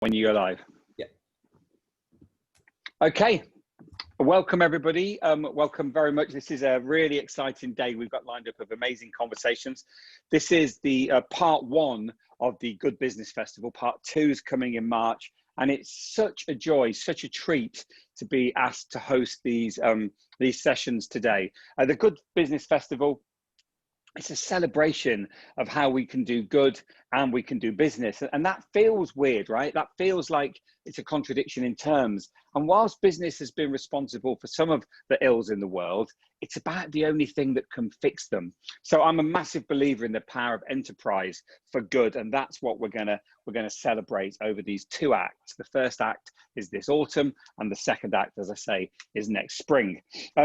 When you go live. Yeah. Okay. Welcome everybody. Welcome very much. This is a really exciting day. We've got lined up of amazing conversations. This is the part one of the Good Business Festival. Part two is coming in March, and it's such a joy, such a treat to be asked to host these sessions today. The Good Business Festival, it's a celebration of how we can do good and we can do business. And that feels weird, right? That feels like it's a contradiction in terms. And whilst business has been responsible for some of the ills in the world, it's about the only thing that can fix them. So I'm a massive believer in the power of enterprise for good. And that's what we're gonna celebrate over these two acts. The first act is this autumn, and the second act, as I say, is next spring.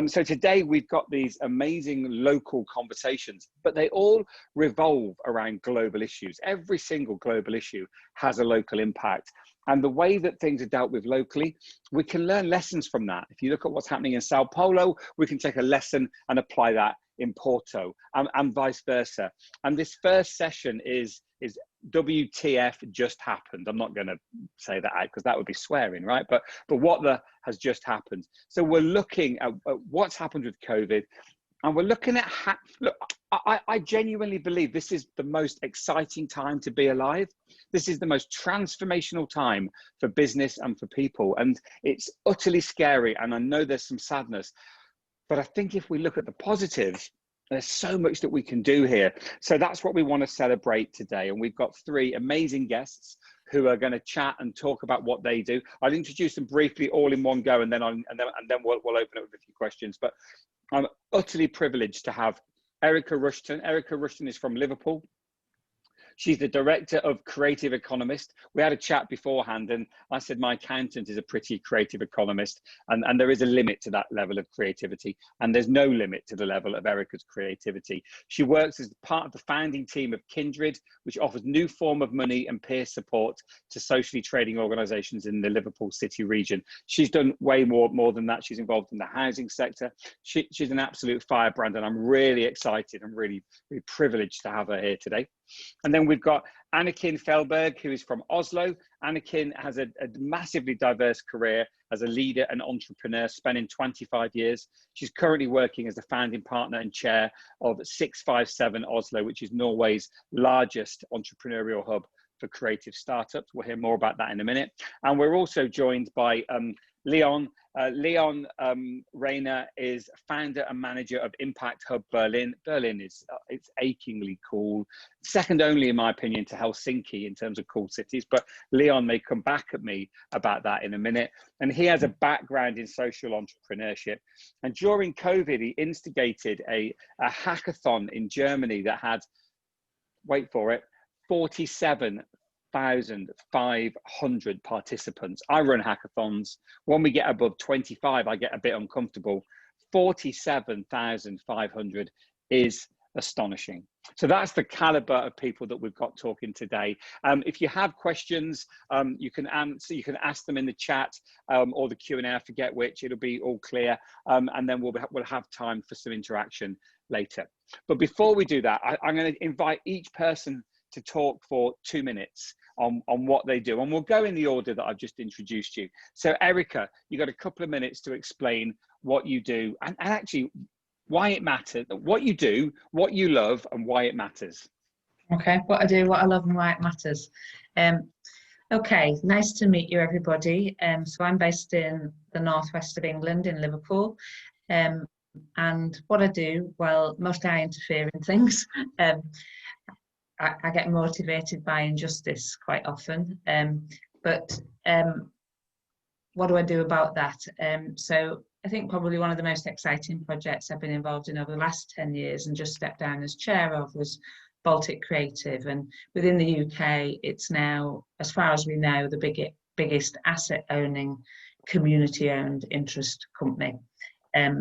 So today we've got these amazing local conversations, but they all revolve around global issues. Every single global issue has a local impact. And the way that things are dealt with locally, we can learn lessons from that. If you look at what's happening in Sao Paulo, we can take a lesson and apply that in Porto, and vice versa. And this first session is WTF just happened. I'm not going to say that out because that would be swearing, right? But what has just happened. So we're looking at what's happened with COVID, and we're looking at look, I genuinely believe this is the most exciting time to be alive. This is the most transformational time for business and for people. And it's utterly scary. And I know there's some sadness, but I think if we look at the positives, there's so much that we can do here. So that's what we want to celebrate today. And we've got three amazing guests who are going to chat and talk about what they do. I'll introduce them briefly all in one go, and then we'll open up with a few questions. But I'm utterly privileged to have Erika Rushton. Erika Rushton is from Liverpool. She's the director of Creative Economist. We had a chat beforehand, and I said my accountant is a pretty creative economist, and there is a limit to that level of creativity, and there's no limit to the level of Erika's creativity. She works as part of the founding team of Kindred, which offers new form of money and peer support to socially trading organisations in the Liverpool City region. She's done way more than that. She's involved in the housing sector. She's an absolute firebrand, and I'm really excited and really privileged to have her here today. And then we've got Anniken Fjelberg, who is from Oslo. Anniken has a massively diverse career as a leader and entrepreneur, spanning 25 years. She's currently working as the founding partner and chair of 657 Oslo, which is Norway's largest entrepreneurial hub for creative startups. We'll hear more about that in a minute. And we're also joined by Leon. Leon Reiner is founder and manager of Impact Hub Berlin. Berlin it's achingly cool, second only in my opinion to Helsinki in terms of cool cities, but Leon may come back at me about that in a minute. And he has a background in social entrepreneurship, and during COVID he instigated a hackathon in Germany that had, wait for it, 47,500 participants. I run hackathons. When we get above 25, I get a bit uncomfortable. 47,500 is astonishing. So that's the caliber of people that we've got talking today. If you have questions, you can ask them in the chat or the Q&A, I forget which, it'll be all clear. And then we'll have time for some interaction later. But before we do that, I'm going to invite each person to talk for 2 minutes on what they do. And we'll go in the order that I've just introduced you. So Erika, you got a couple of minutes to explain what you do and actually why it matters, what you do, what you love, and why it matters. Okay, what I do, what I love, and why it matters. Okay, nice to meet you, everybody. So I'm based in the northwest of England, in Liverpool. And what I do, well, mostly I interfere in things. I get motivated by injustice quite often, but what do I do about that? So I think probably one of the most exciting projects I've been involved in over the last 10 years and just stepped down as chair of was Baltic Creative. And within the UK, it's now, as far as we know, the biggest asset owning, community owned interest company.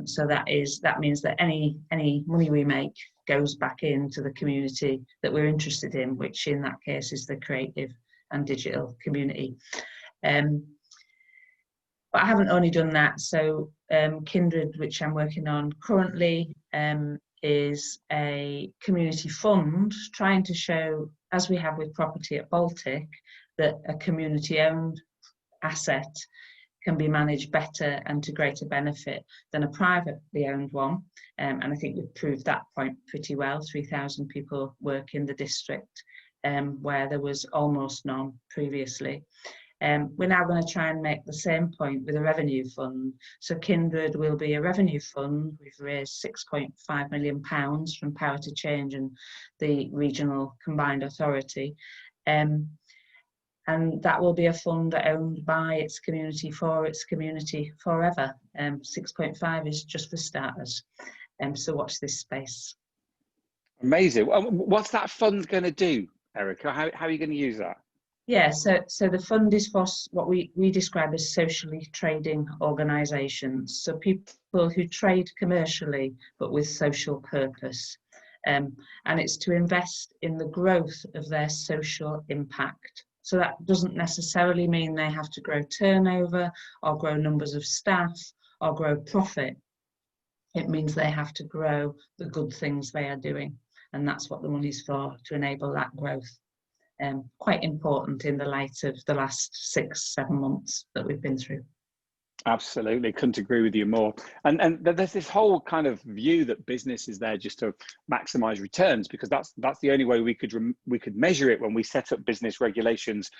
So that means that any money we make goes back into the community that we're interested in, which in that case is the creative and digital community. But I haven't only done that. So Kindred, which I'm working on currently, is a community fund trying to show, as we have with property at Baltic, that a community-owned asset can be managed better and to greater benefit than a privately owned one. And I think we've proved that point pretty well. 3,000 people work in the district where there was almost none previously. We're now going to try and make the same point with a revenue fund. So Kindred will be a revenue fund. We've raised £6.5 million from Power to Change and the regional combined authority. And that will be a fund owned by its community for its community forever. 6.5 is just for starters. So watch this space. Amazing. What's that fund going to do, Erika? How are you going to use that? Yeah, so the fund is for what we describe as socially trading organisations. So people who trade commercially, but with social purpose. And it's to invest in the growth of their social impact. So that doesn't necessarily mean they have to grow turnover or grow numbers of staff or grow profit. It means they have to grow the good things they are doing. And that's what the money's for, to enable that growth. Quite important in the light of the last 6-7 months that we've been through. Absolutely, couldn't agree with you more. And there's this whole kind of view that business is there just to maximize returns, because that's the only way we could measure it when we set up business regulations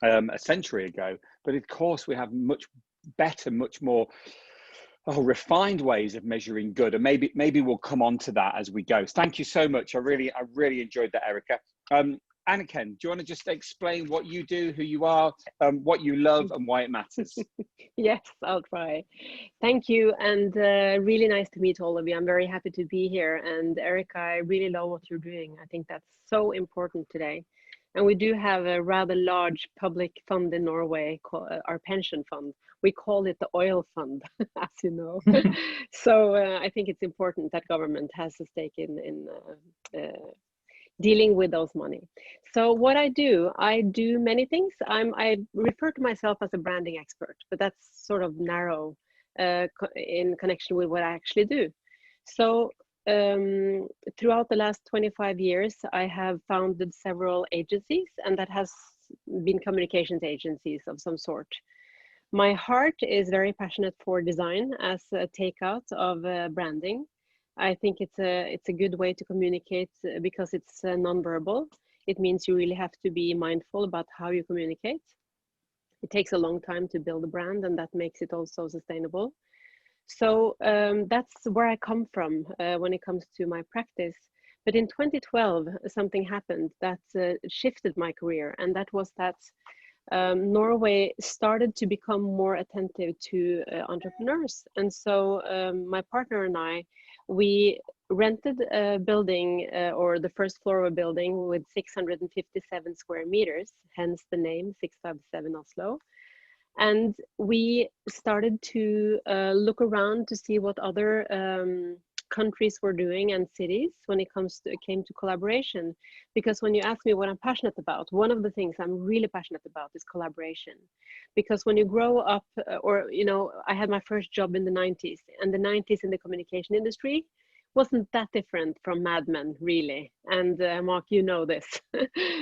a century ago. But of course, we have much better, much more refined ways of measuring good, and maybe we'll come on to that as we go. Thank you so much. I really enjoyed that, Erika. Anniken, do you want to just explain what you do, who you are, what you love, and why it matters? Yes, I'll try. Thank you, and really nice to meet all of you. I'm very happy to be here. And Erika, I really love what you're doing. I think that's so important today. And we do have a rather large public fund in Norway, called our pension fund. We call it the oil fund, as you know. So I think it's important that government has a stake in dealing with those money. So what I do many things. I refer to myself as a branding expert, but that's sort of narrow in connection with what I actually do. So throughout the last 25 years, I have founded several agencies, and that has been communications agencies of some sort. My heart is very passionate for design as a takeout of branding. I think it's a good way to communicate because it's non-verbal. It means you really have to be mindful about how you communicate. It takes a long time to build a brand, and that makes it also sustainable. So that's where I come from when it comes to my practice. But in 2012, something happened that shifted my career, and that was that Norway started to become more attentive to entrepreneurs. And so my partner and I, we rented a building or the first floor of a building with 657 square meters, hence the name 657 Oslo. And we started to look around to see what other countries were doing and cities when it came to collaboration. Because when you ask me what I'm passionate about, one of the things I'm really passionate about is collaboration. Because when you grow up, or you know, I had my first job in the 90s, and the 90s in the communication industry wasn't that different from Mad Men, really. And Mark, you know this.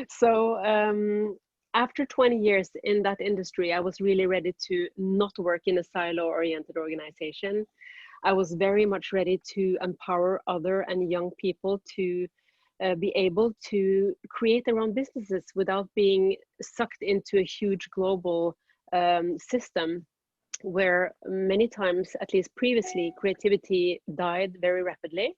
So after 20 years in that industry, I was really ready to not work in a silo-oriented organization. I was very much ready to empower other and young people to be able to create their own businesses without being sucked into a huge global system where many times, at least previously, creativity died very rapidly.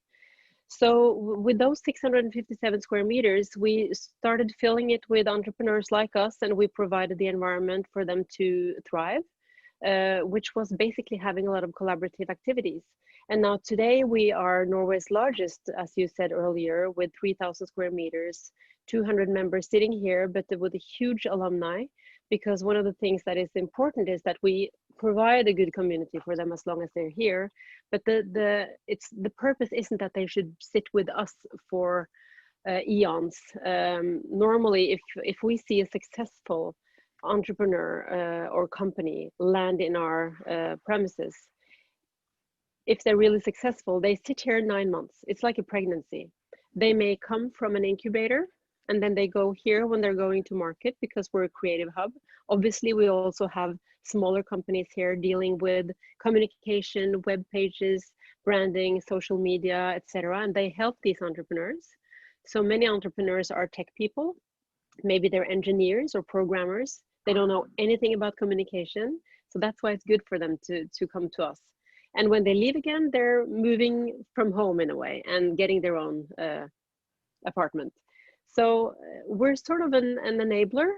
So with those 657 square meters, we started filling it with entrepreneurs like us, and we provided the environment for them to thrive, which was basically having a lot of collaborative activities. And now today we are Norway's largest, as you said earlier, with 3,000 square meters, 200 members sitting here, but with a huge alumni, because one of the things that is important is that we provide a good community for them as long as they're here. But the purpose isn't that they should sit with us for eons. Normally, if we see a successful entrepreneur or company land in our premises, if they're really successful, they sit here 9 months. It's like a pregnancy. They may come from an incubator and then they go here when they're going to market because we're a creative hub. Obviously, we also have smaller companies here dealing with communication, web pages, branding, social media, etc. And they help these entrepreneurs. So many entrepreneurs are tech people. Maybe they're engineers or programmers. They don't know anything about communication. So that's why it's good for them to come to us. And when they leave again, they're moving from home in a way and getting their own apartment. So we're sort of an enabler.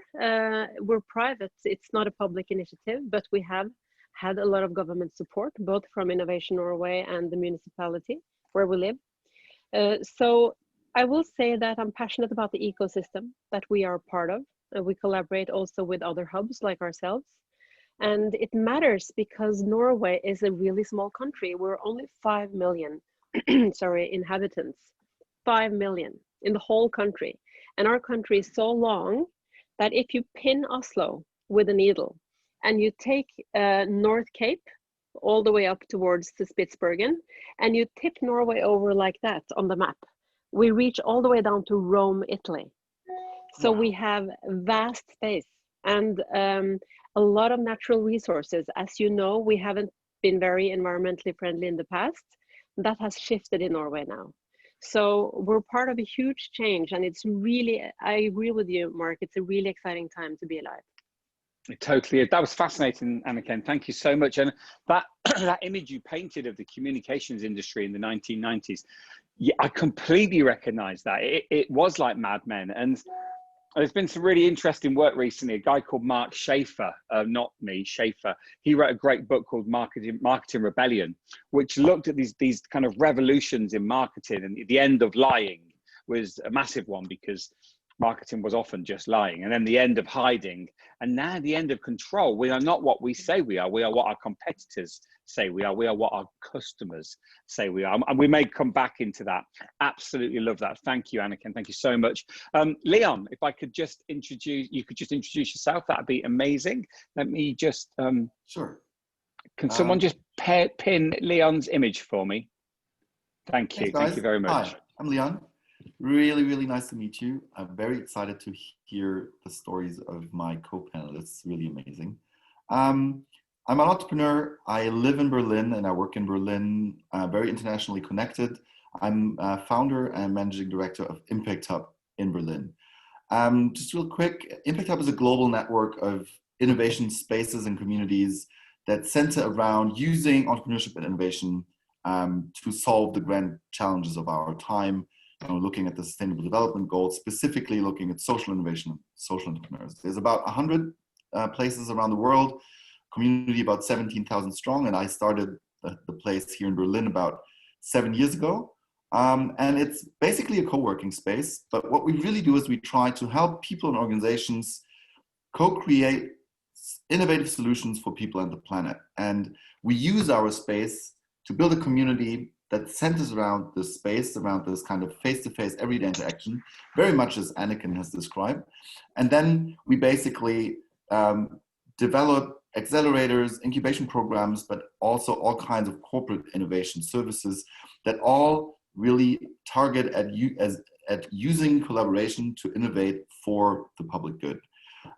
We're private. It's not a public initiative, but we have had a lot of government support, both from Innovation Norway and the municipality where we live. So I will say that I'm passionate about the ecosystem that we are part of. We collaborate also with other hubs like ourselves. And it matters because Norway is a really small country. We're only 5 million inhabitants. 5 million in the whole country. And our country is so long that if you pin Oslo with a needle and you take North Cape all the way up towards the Spitsbergen and you tip Norway over like that on the map, we reach all the way down to Rome, Italy. So we have vast space and a lot of natural resources. As you know, we haven't been very environmentally friendly in the past. That has shifted in Norway now. So we're part of a huge change, and it's really, I agree with you, Mark, it's a really exciting time to be alive. It totally is. That was fascinating, Anniken. Thank you so much. And that, that image you painted of the communications industry in the 1990s, yeah, I completely recognize that. It was like Mad Men. And there's been some really interesting work recently. A guy called Mark Shayler, not me, Shayler. He wrote a great book called Marketing Rebellion, which looked at these kind of revolutions in marketing. And the end of lying was a massive one because marketing was often just lying. And then the end of hiding. And now the end of control. We are not what we say we are. We are what our competitors say we are. We are what our customers say we are. And we may come back into that. Absolutely love that. Thank you, Anniken. Thank you so much. Leon, if I could just introduce, you could just introduce yourself. That'd be amazing. Let me just, sure. Can someone just pin Leon's image for me? Thank you. Thanks, thank you very much. Hi, I'm Leon. Really, really nice to meet you. I'm very excited to hear the stories of my co-panelists. Really amazing. I'm an entrepreneur. I live in Berlin and I work in Berlin, very internationally connected. I'm founder and managing director of Impact Hub in Berlin. Just real quick, Impact Hub is a global network of innovation spaces and communities that center around using entrepreneurship and innovation to solve the grand challenges of our time. Looking at the Sustainable Development Goals, specifically looking at social innovation and social entrepreneurs. There's about 100 places around the world, community about 17,000 strong, and I started the place here in Berlin about 7 years ago. And it's basically a co-working space, but what we really do is we try to help people and organizations co-create innovative solutions for people and the planet. And we use our space to build a community that centers around this space, around this kind of face-to-face everyday interaction, very much as Anniken has described. And then we basically develop accelerators, incubation programs, but also all kinds of corporate innovation services that all really target at using collaboration to innovate for the public good.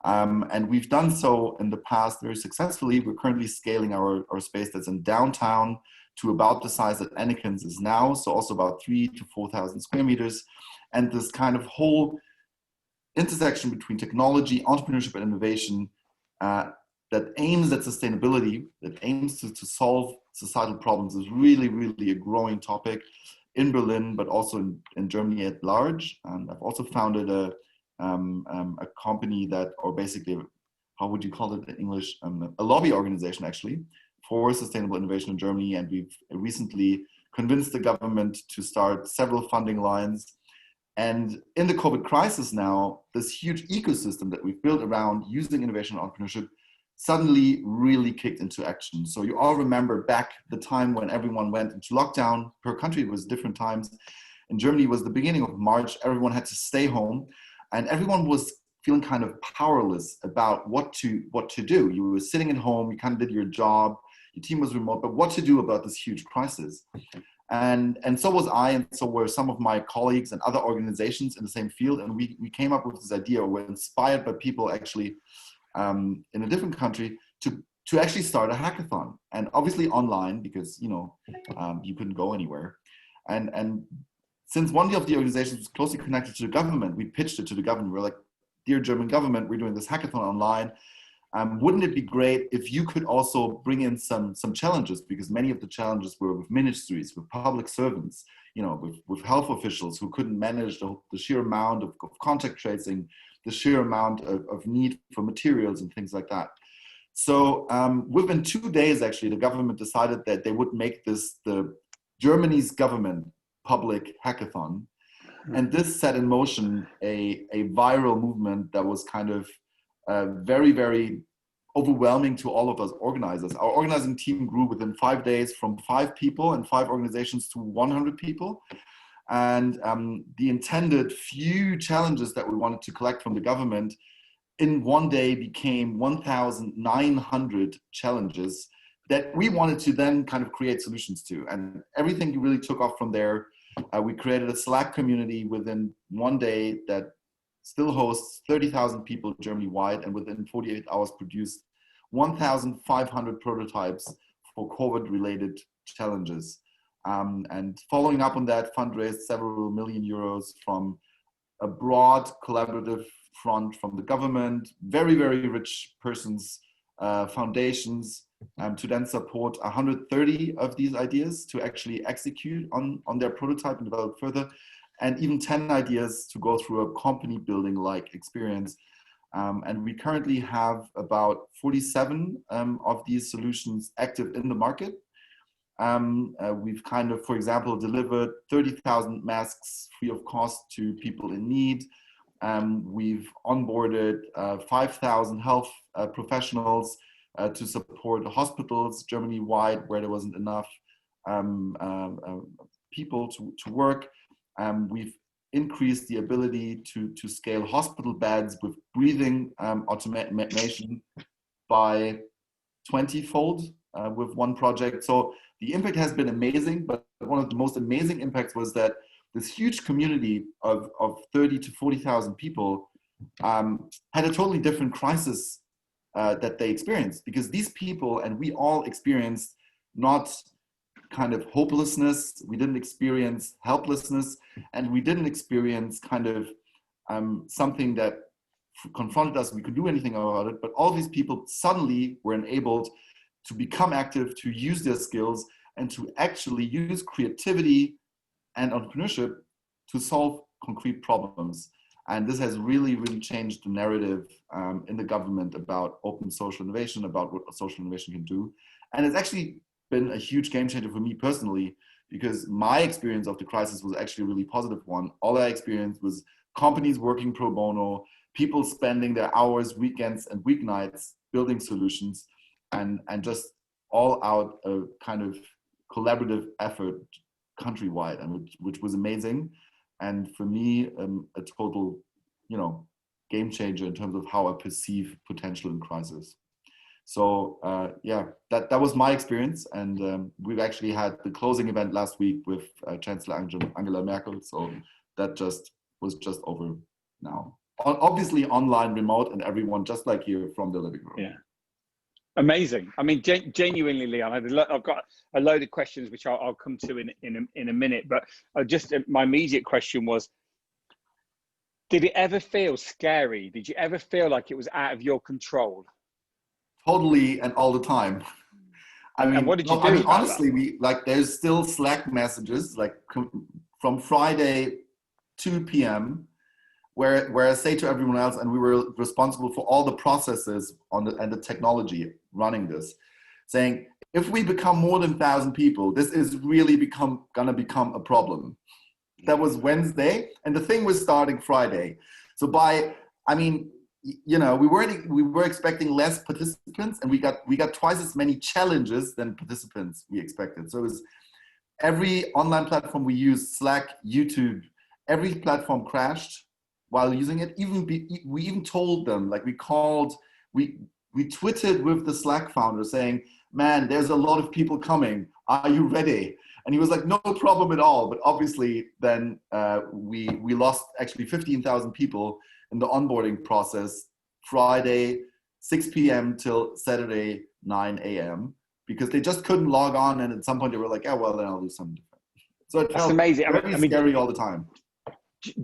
And we've done so in the past very successfully. We're currently scaling our space that's in downtown to about the size that Anniken's is now, so also about 3,000 to 4,000 square meters. And this kind of whole intersection between technology, entrepreneurship, and innovation that aims at sustainability, that aims to solve societal problems is really, really a growing topic in Berlin, but also in Germany at large. And I've also founded a company that, or basically, how would you call it in English? A lobby organization, actually, for sustainable innovation in Germany. And we've recently convinced the government to start several funding lines. And in the COVID crisis now, this huge ecosystem that we've built around using innovation and entrepreneurship suddenly really kicked into action. So you all remember back the time when everyone went into lockdown. Per country, it was different times. In Germany, it was the beginning of March. Everyone had to stay home. And everyone was feeling kind of powerless about what to do. You were sitting at home, you kind of did your job, your team was remote, but what to do about this huge crisis? And so was I, and so were some of my colleagues and other organizations in the same field. And we came up with this idea, or were inspired by people actually in a different country to actually start a hackathon. And obviously online, because you couldn't go anywhere. And since one of the organizations was closely connected to the government, we pitched it to the government. We're like, dear German government, we're doing this hackathon online. Wouldn't it be great if you could also bring in some challenges, because many of the challenges were with ministries, with public servants, with health officials who couldn't manage the sheer amount of contact tracing, the sheer amount of need for materials and things like that. So within 2 days, actually, the government decided that they would make this the Germany's government public hackathon. And this set in motion a viral movement that was kind of very, very overwhelming to all of us organizers. Our organizing team grew within 5 days from 5 people and 5 organizations to 100 people. And the intended few challenges that we wanted to collect from the government in one day became 1,900 challenges that we wanted to then kind of create solutions to. And everything really took off from there. We created a Slack community within one day that still hosts 30,000 people Germany-wide, and within 48 hours produced 1,500 prototypes for COVID-related challenges. And following up on that, fundraised several million euros from a broad collaborative front from the government, very, very rich persons, foundations, to then support 130 of these ideas to actually execute on their prototype and develop further, and even 10 ideas to go through a company building like experience. And we currently have about 47 of these solutions active in the market. We've kind of, for example, delivered 30,000 masks free of cost to people in need. We've onboarded 5,000 health professionals to support hospitals Germany-wide where there wasn't enough people to work. We've increased the ability to scale hospital beds with breathing automation by 20-fold with one project. So the impact has been amazing, but one of the most amazing impacts was that this huge community of 30 to 40,000 people had a totally different crisis that they experienced, because these people and we all experienced not kind of hopelessness, we didn't experience helplessness, and we didn't experience kind of something that confronted us, we could do anything about it, but all these people suddenly were enabled to become active, to use their skills, and to actually use creativity and entrepreneurship to solve concrete problems. And this has really, really changed the narrative in the government about open social innovation, about what social innovation can do. And it's actually been a huge game changer for me personally, because my experience of the crisis was actually a really positive one. All I experienced was companies working pro bono, people spending their hours, weekends and weeknights building solutions, and just all out a kind of collaborative effort countrywide, and which was amazing. And for me, a total, game changer in terms of how I perceive potential in crisis. So yeah, that was my experience. And we've actually had the closing event last week with Chancellor Angela Merkel. So that was just over now. Obviously online, remote, and everyone just like you from the living room. Yeah. Amazing. I mean, genuinely, Leon, I've got a load of questions which I'll come to in a minute. But my immediate question was, did it ever feel scary? Did you ever feel like it was out of your control? Totally, and all the time. I mean, and what did you do? I mean, honestly, there's still Slack messages from Friday 2 p.m. where I say to everyone else, and we were responsible for all the processes and the technology running this, saying, if we become more than 1,000 people, this is really gonna become a problem. That was Wednesday, and the thing was starting Friday. So we were expecting less participants, and we got twice as many challenges than participants we expected. So it was every online platform we used, Slack, YouTube, every platform crashed while using it. We even told them, we tweeted with the Slack founder saying, man, there's a lot of people coming. Are you ready? And he was like, no problem at all. But obviously then we lost actually 15,000 people in the onboarding process, Friday, 6 p.m. till Saturday, 9 a.m. because they just couldn't log on. And at some point they were like, oh, well, then I'll do something different. So it felt amazing. very scary all the time.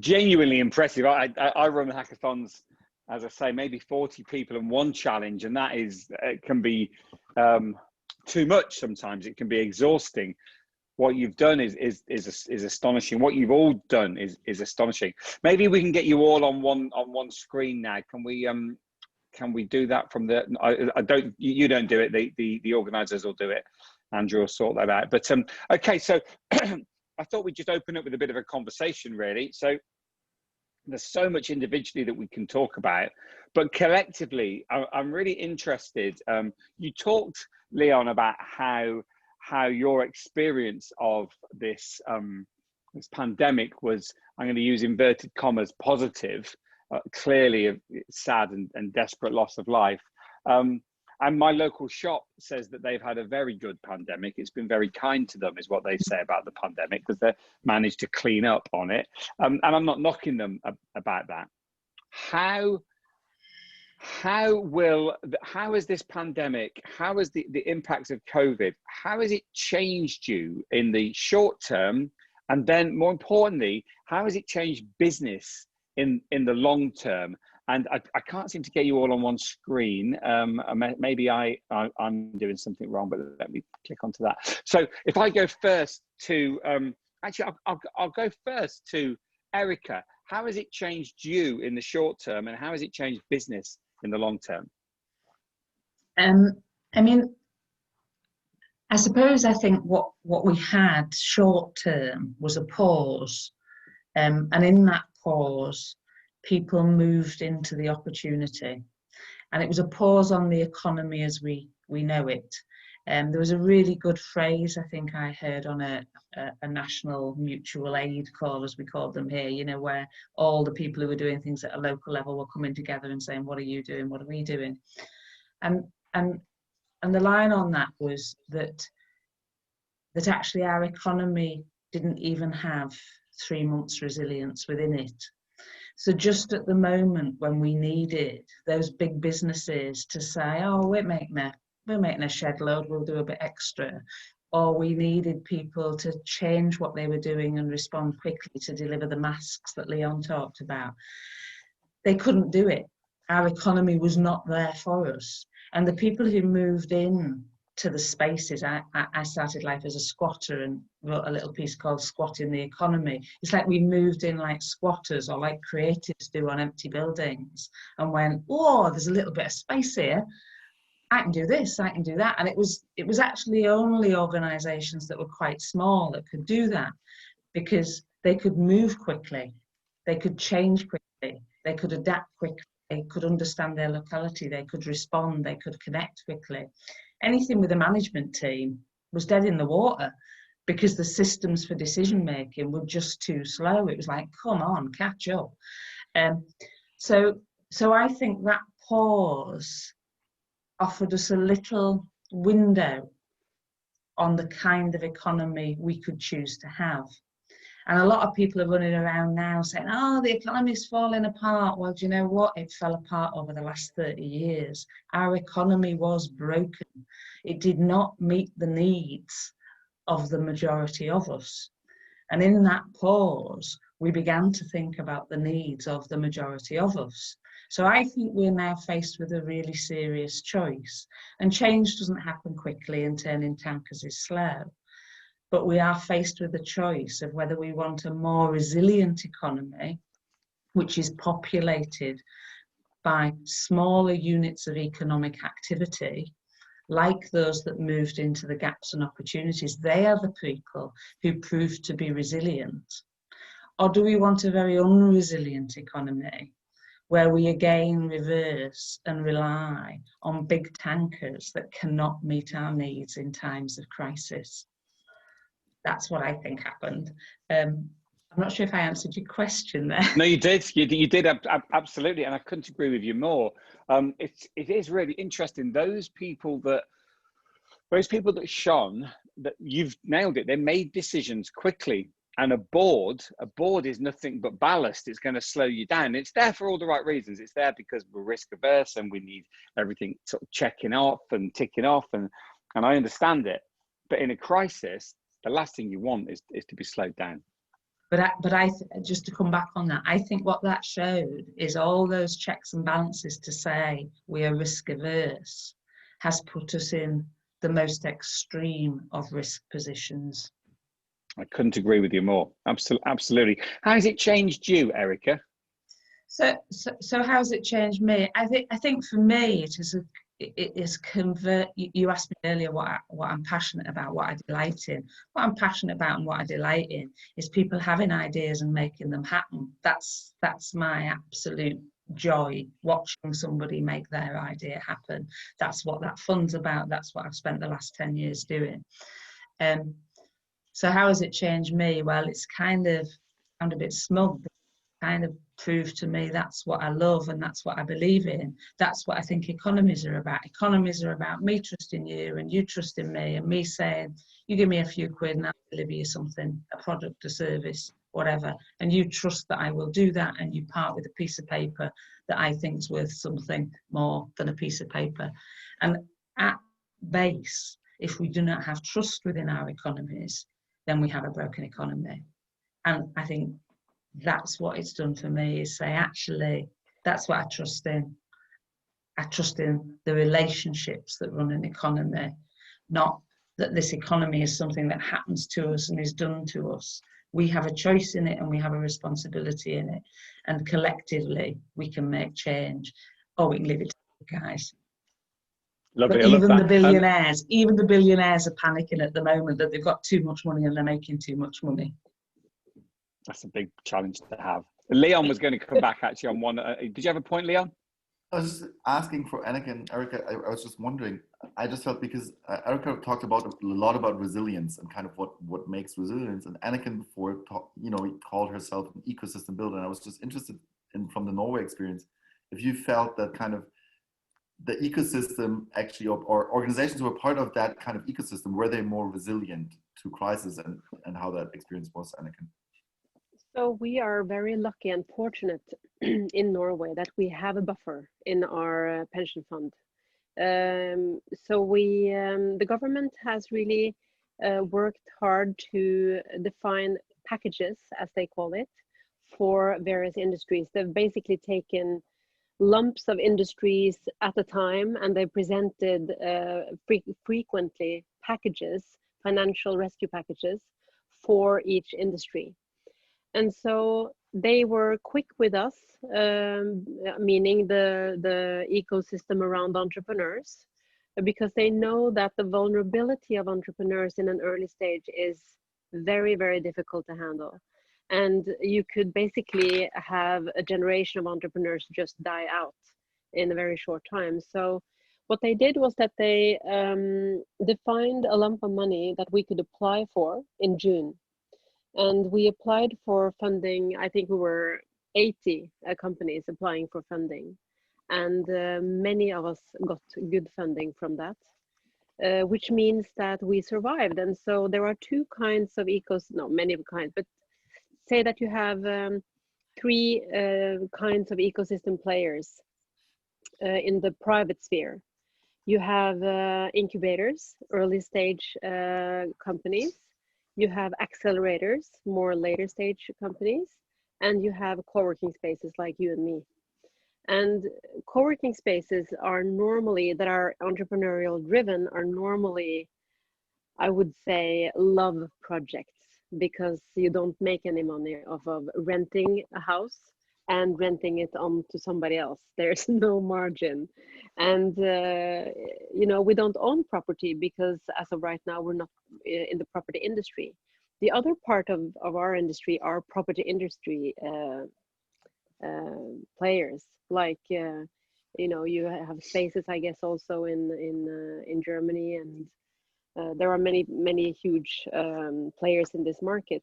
Genuinely impressive. I run hackathons, as I say, maybe 40 people and one challenge, and that is, it can be too much sometimes. It can be exhausting. What you've done is astonishing. What you've all done is astonishing. Maybe we can get you all on one screen now. Can we do that from the? You don't do it. The organisers will do it. Andrew will sort that out. But okay, so I thought we'd just open up with a bit of a conversation, really. So there's so much individually that we can talk about, but collectively, I'm really interested. You talked, Leon, about how your experience of this this pandemic was, I'm going to use inverted commas, positive, clearly a sad and desperate loss of life. And my local shop says that they've had a very good pandemic. It's been very kind to them, is what they say about the pandemic, because they managed to clean up on it. And I'm not knocking them about that. How has this pandemic, how has the impacts of COVID, how has it changed you in the short term? And then more importantly, how has it changed business in the long term? And I can't seem to get you all on one screen. Maybe I'm doing something wrong, but let me click onto that. So if I go first to, actually, I'll go first to Erika. How has it changed you in the short term, and how has it changed business in the long term? I mean, I suppose I think what we had short term was a pause. And in that pause, people moved into the opportunity, and it was a pause on the economy as we know it. There was a really good phrase I think I heard on a national mutual aid call, as we called them here, you know, where all the people who were doing things at a local level were coming together and saying, what are you doing, what are we doing? And the line on that was that actually our economy didn't even have 3 months resilience within it. So just at the moment when we needed those big businesses to say, oh, we're making a shed load, we'll do a bit extra, or we needed people to change what they were doing and respond quickly to deliver the masks that Leon talked about, they couldn't do it. Our economy was not there for us. And the people who moved in to the spaces, I started life as a squatter and wrote a little piece called Squatting the Economy. It's like we moved in like squatters, or like creatives do on empty buildings, and went, oh, there's a little bit of space here. I can do this, I can do that. And it was actually only organisations that were quite small that could do that, because they could move quickly, they could change quickly, they could adapt quickly, they could understand their locality, they could respond, they could connect quickly. Anything with a management team was dead in the water, because the systems for decision making were just too slow. It was like, come on, catch up. So I think that pause offered us a little window on the kind of economy we could choose to have. And a lot of people are running around now saying, oh, the economy's falling apart. Well, do you know what? It fell apart over the last 30 years. Our economy was broken. It did not meet the needs of the majority of us. And in that pause, we began to think about the needs of the majority of us. So I think we're now faced with a really serious choice. And change doesn't happen quickly, and turning tankers is slow. But we are faced with the choice of whether we want a more resilient economy, which is populated by smaller units of economic activity, like those that moved into the gaps and opportunities. They are the people who proved to be resilient. Or do we want a very unresilient economy, where we again reverse and rely on big tankers that cannot meet our needs in times of crisis? That's what I think happened. I'm not sure if I answered your question there. No, you did. You did absolutely, and I couldn't agree with you more. It is really interesting. Those people that Whereas people that shone, that you've nailed it, they made decisions quickly. And a board is nothing but ballast. It's going to slow you down. It's there for all the right reasons. It's there because we're risk averse and we need everything sort of checking off and ticking off. And I understand it. But in a crisis, the last thing you want is to be slowed down. But I just to come back on that, I think what that showed is all those checks and balances to say we are risk averse has put us in the most extreme of risk positions. I couldn't agree with you more. Absolutely. How has it changed you, Erika? So how's it changed me? I think for me it is convert. You asked me earlier what I'm passionate about, what I delight in. What I'm passionate about and what I delight in is people having ideas and making them happen. That's my absolute joy, watching somebody make their idea happen. That's what that fund's about. That's what I've spent the last 10 years doing. So how has it changed me? Well, it's kind of, I'm a bit smug, but kind of proved to me that's what I love and that's what I believe in. That's what I think economies are about. Economies are about me trusting you and you trusting me and me saying, you give me a few quid and I'll deliver you something, a product, a service, whatever. And you trust that I will do that and you part with a piece of paper that I think is worth something more than a piece of paper. And at base, if we do not have trust within our economies, then we have a broken economy. And I think that's what it's done for me, is say, actually, that's what I trust in. I trust in the relationships that run an economy, not that this economy is something that happens to us and is done to us. We have a choice in it and we have a responsibility in it. And collectively, we can make change. Or we can leave it to you guys. Lovely. But even the billionaires are panicking at the moment that they've got too much money and they're making too much money. That's a big challenge to have. Leon was going to come back actually on one. Did you have a point, Leon? I was just asking for Anniken, Erika. I was just wondering. I just felt because Erika talked a lot about resilience and kind of what makes resilience. And Anniken before, called herself an ecosystem builder. And I was just interested in, from the Norway experience, if you felt that kind of the ecosystem actually, or organizations who were part of that kind of ecosystem, were they more resilient to crisis, and how that experience was, Anniken? So we are very lucky and fortunate in Norway that we have a buffer in our pension fund. So the government has really worked hard to define packages, as they call it, for various industries. They've basically taken lumps of industries at a time, and they presented frequently packages, financial rescue packages for each industry. And so they were quick with us, meaning the ecosystem around entrepreneurs, because they know that the vulnerability of entrepreneurs in an early stage is very, very difficult to handle. And you could basically have a generation of entrepreneurs just die out in a very short time. So what they did was that they defined a lump of money that we could apply for in June. And we applied for funding. I think we were 80 companies applying for funding. And many of us got good funding from that, which means that we survived. And so there are two kinds of many kinds, but say that you have three kinds of ecosystem players in the private sphere. You have incubators, early stage companies. You have accelerators, more later stage companies, and you have co-working spaces like you and me. And co-working spaces are normally, that are entrepreneurial driven, are normally, I would say, love projects, because you don't make any money off of renting a house and renting it on to somebody else. There's no margin. And, we don't own property because as of right now, we're not in the property industry. The other part of our industry are property industry players, like, you have spaces, I guess, also in Germany, and there are many huge players in this market.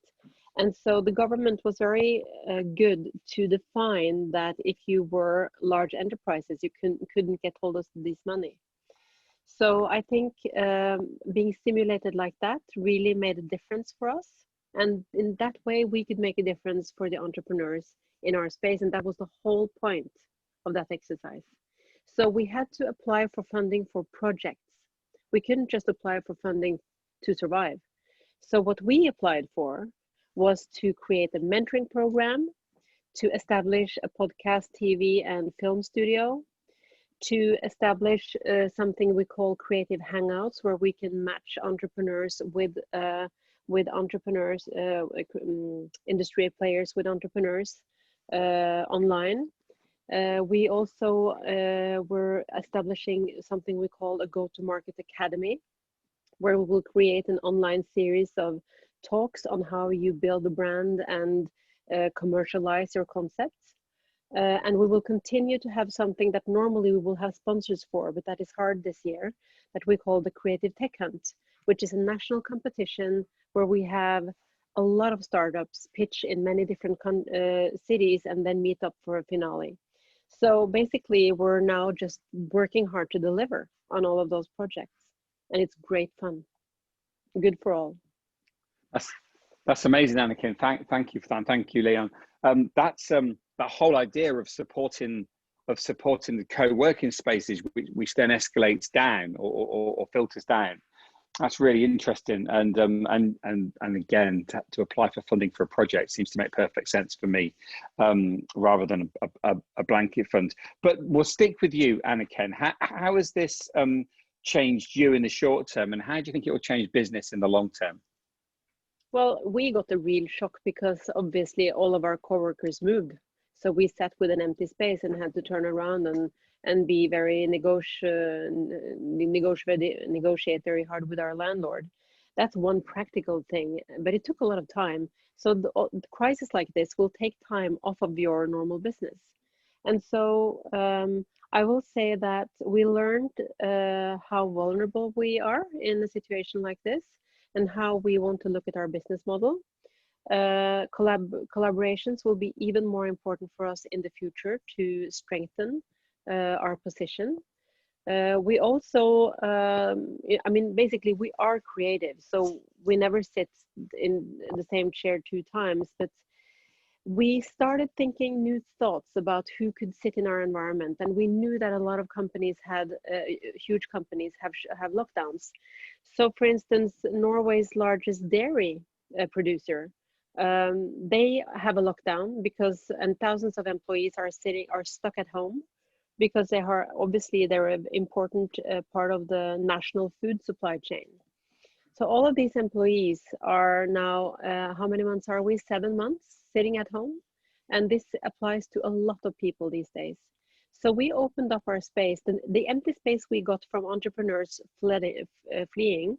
And so the government was very good to define that if you were large enterprises, you couldn't get hold of this money. So I think being stimulated like that really made a difference for us. And in that way, we could make a difference for the entrepreneurs in our space. And that was the whole point of that exercise. So we had to apply for funding for projects. We couldn't just apply for funding to survive. So what we applied for was to create a mentoring program, to establish a podcast, TV, and film studio, to establish something we call creative hangouts, where we can match entrepreneurs with entrepreneurs, industry players with entrepreneurs online. We also were establishing something we call a go-to-market academy, where we will create an online series of talks on how you build a brand and commercialize your concepts. And we will continue to have something that normally we will have sponsors for, but that is hard this year, that we call the Creative Tech Hunt, which is a national competition where we have a lot of startups pitch in many different cities and then meet up for a finale. So basically, we're now just working hard to deliver on all of those projects, and it's great fun. Good for all. That's amazing, Anniken. Thank you for that. Thank you, Leon. That's that whole idea of supporting the co-working spaces, which then escalates down or filters down. That's really interesting. And again, to apply for funding for a project seems to make perfect sense for me, rather than a blanket fund. But we'll stick with you, Anniken. How has this changed you in the short term, and how do you think it will change business in the long term? Well, we got a real shock because obviously all of our coworkers moved. So we sat with an empty space and had to turn around and be very negotiate very hard with our landlord. That's one practical thing, but it took a lot of time. So the crisis like this will take time off of your normal business. And so I will say that we learned how vulnerable we are in a situation like this, and how we want to look at our business model. Collaborations will be even more important for us in the future to strengthen our position. We also, I mean, basically we are creative, so we never sit in the same chair two times, but we started thinking new thoughts about who could sit in our environment, and we knew that a lot of companies had huge companies have lockdowns. So, for instance, Norway's largest dairy producer, they have a lockdown because, and thousands of employees are stuck at home because they're an important part of the national food supply chain. So all of these employees are now, how many months are we? 7 months sitting at home. And this applies to a lot of people these days. So we opened up our space. The empty space we got from entrepreneurs fleeing,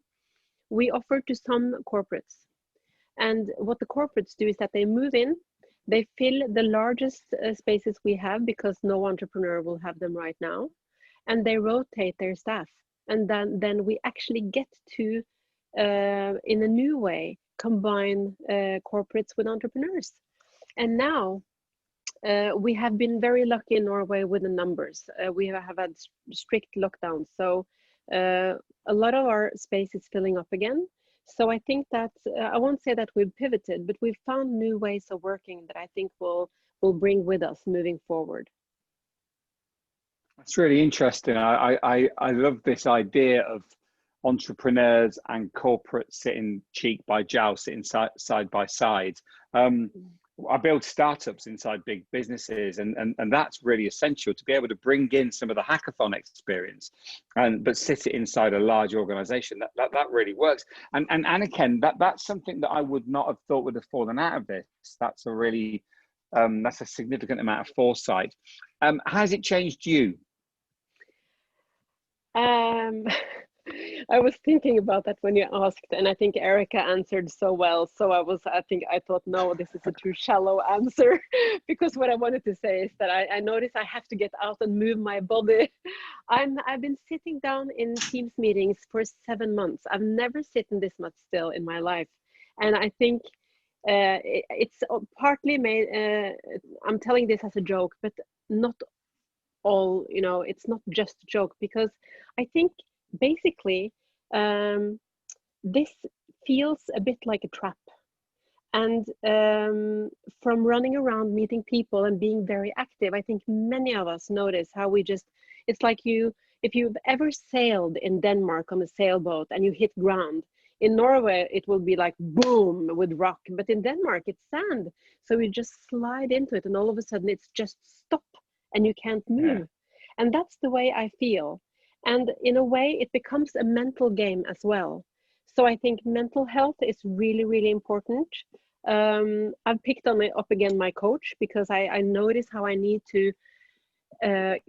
we offered to some corporates. And what the corporates do is that they move in, they fill the largest spaces we have because no entrepreneur will have them right now. And they rotate their staff. And then we actually get to, in a new way, combine corporates with entrepreneurs. And now we have been very lucky in Norway with the numbers. We have had strict lockdowns. So a lot of our space is filling up again. So I think that, I won't say that we've pivoted, but we've found new ways of working that I think will bring with us moving forward. That's really interesting. I love this idea of entrepreneurs and corporates sitting cheek by jowl, sitting side by side. I build startups inside big businesses, and that's really essential to be able to bring in some of the hackathon experience, but sit it inside a large organization. That really works. And Anniken, that's something that I would not have thought would have fallen out of this. That's a really that's a significant amount of foresight. Has it changed you? I was thinking about that when you asked, and I think Erika answered so well. So I thought, no, this is a too shallow answer, because what I wanted to say is that I noticed I have to get out and move my body. I've been sitting down in Teams meetings for 7 months. I've never sitting this much still in my life, and I think it's partly made. I'm telling this as a joke, but not all. It's not just a joke, because I think basically, this feels a bit like a trap. And from running around meeting people and being very active, I think many of us notice how we just, it's like if you've ever sailed in Denmark on a sailboat and you hit ground, in Norway, it will be like boom with rock, but in Denmark, it's sand. So you just slide into it and all of a sudden it's just stop and you can't move. Yeah. And that's the way I feel. And in a way, it becomes a mental game as well. So I think mental health is really, really important. I've picked on up again my coach because I notice how I need to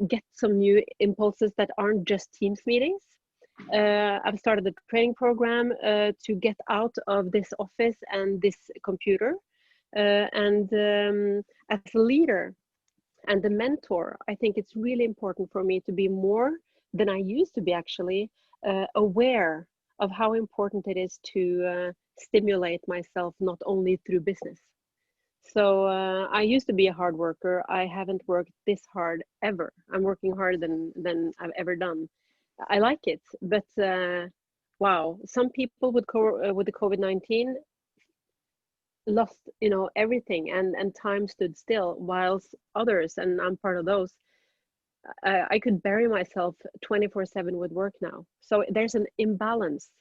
get some new impulses that aren't just Teams meetings. I've started a training program to get out of this office and this computer. And as a leader and a mentor, I think it's really important for me to be more than I used to be actually aware of how important it is to stimulate myself, not only through business. So I used to be a hard worker. I haven't worked this hard ever. I'm working harder than I've ever done. I like it, but wow, some people with the COVID-19 lost, everything, and time stood still, whilst others, and I'm part of those, I could bury myself 24/7 with work now. So there's an imbalance,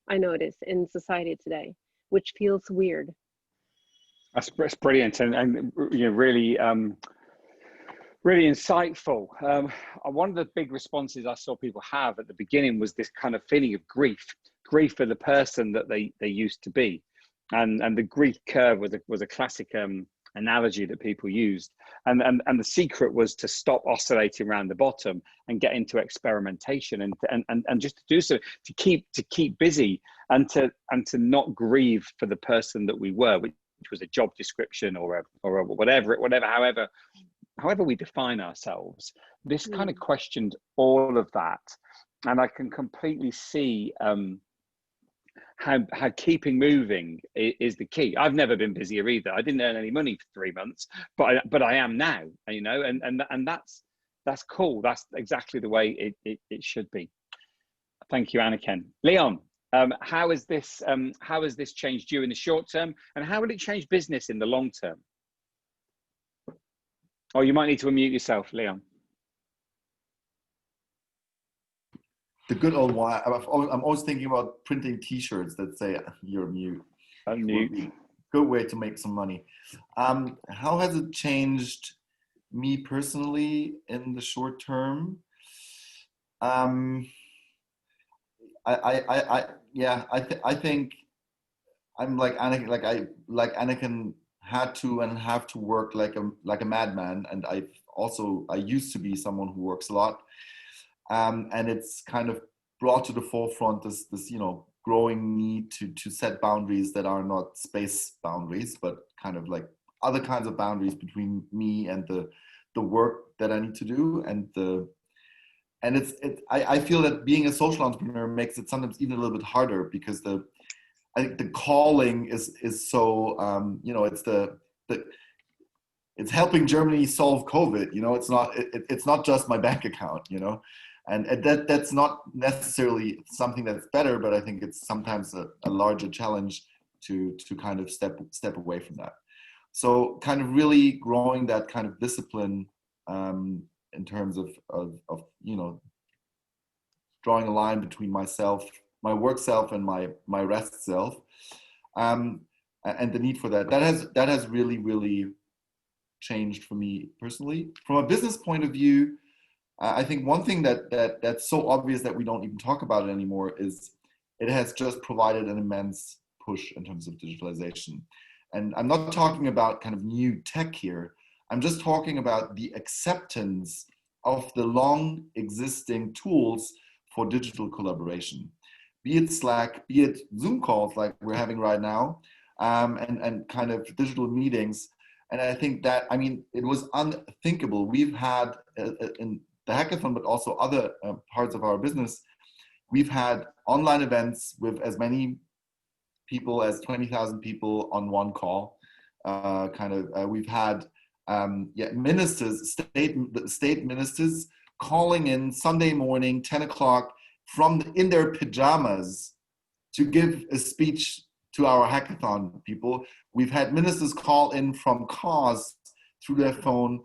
I notice, in society today, which feels weird. That's brilliant, and really really insightful. One of the big responses I saw people have at the beginning was this kind of feeling of grief for the person that they used to be, and the grief curve was a classic analogy that people used, and the secret was to stop oscillating around the bottom and get into experimentation and just to do so, to keep busy and to not grieve for the person that we were, which was a job description or whatever, however we define ourselves. This kind of questioned all of that, and I can completely see how keeping moving is the key. I've never been busier either. I didn't earn any money for 3 months, but I am now, and that's cool. That's exactly the way it should be. Thank you, Anniken. Leon, how has this changed you in the short term, and how will it change business in the long term? Oh, you might need to unmute yourself, Leon. The good old one. I'm always thinking about printing T-shirts that say "You're mute." Unmute. Good way to make some money. How has it changed me personally in the short term? I think I'm like Anniken. Anniken had to and have to work like a madman, and I used to be someone who works a lot. And it's kind of brought to the forefront this growing need to set boundaries that are not space boundaries, but kind of like other kinds of boundaries between me and the work that I need to do. I feel that being a social entrepreneur makes it sometimes even a little bit harder, because I think the calling is so it's helping Germany solve COVID. It's not just my bank account. And that's not necessarily something that's better, but I think it's sometimes a larger challenge to kind of step away from that. So kind of really growing that kind of discipline in terms of drawing a line between myself, my work self, and my rest self, and the need for that. That has really, really changed for me personally. From a business point of view, I think one thing that's so obvious that we don't even talk about it anymore is it has just provided an immense push in terms of digitalization. And I'm not talking about kind of new tech here. I'm just talking about the acceptance of the long existing tools for digital collaboration, be it Slack, be it Zoom calls like we're having right now, and kind of digital meetings. And I think that, it was unthinkable. We've had in the hackathon, but also other parts of our business, we've had online events with as many people as 20,000 people on one call. We've had ministers, state ministers calling in Sunday morning, 10 o'clock, in their pajamas to give a speech to our hackathon people. We've had ministers call in from cars through their phone,